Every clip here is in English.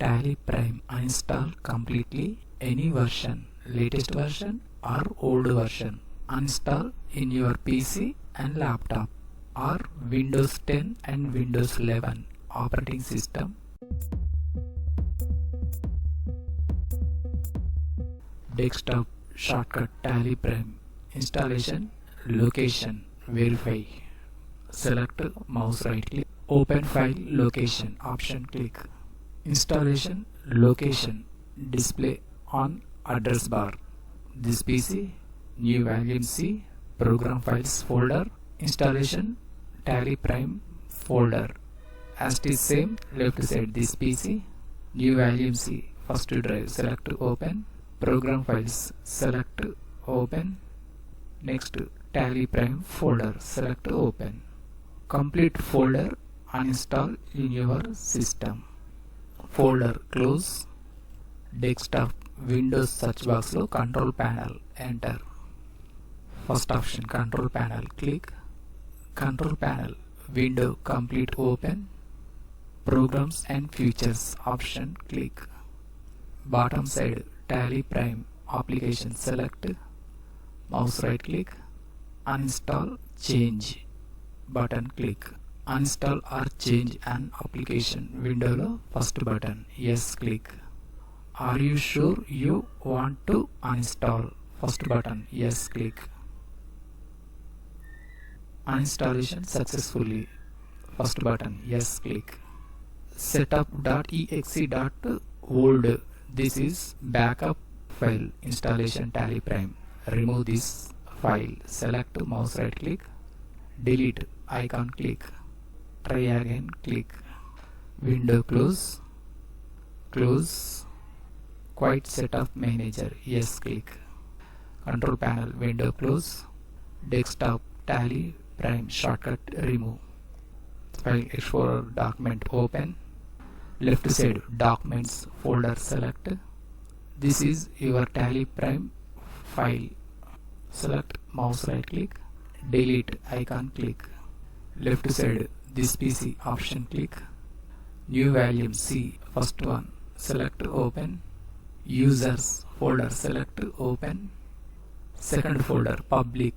Tally Prime uninstall completely any version, latest version or old version. Uninstall in your PC and laptop or Windows 10 and Windows 11 operating system. Desktop shortcut Tally Prime installation location verify. Select mouse right click, open file location option click. Installation location display on address bar. This PC new volume C program files folder, installation Tally Prime folder. As it is same left side, this PC new volume C first drive, select open, program files, select open, next Tally Prime folder, select open. Complete folder uninstall in your system. Folder close. Desktop Windows search box lo control panel enter. First option control panel click. Control panel window complete open. Programs and features option click. Bottom side Tally Prime application select. Mouse right click. Uninstall change button click. Uninstall or change an application window lo first button yes click. Are you sure you want to uninstall? First button yes click. Uninstallation successfully. First button yes click. Setup.exe.old. This is backup file installation Tally Prime. Remove this file. Select mouse right click. Delete icon click. Try again click. Window close. Close. Quiet setup manager yes click. Control panel window close. Desktop Tally Prime shortcut remove. File Explorer document open. Left side documents folder select. This is your Tally Prime file. Select mouse right click. Delete icon click. Left side this PC option click. New volume C first one select open. Users folder select open. Second folder public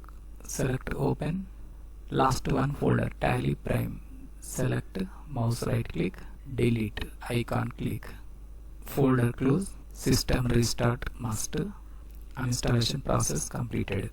select open. Last one folder Tally Prime select mouse right click. Delete icon click. Folder close. System restart must. Uninstallation process completed.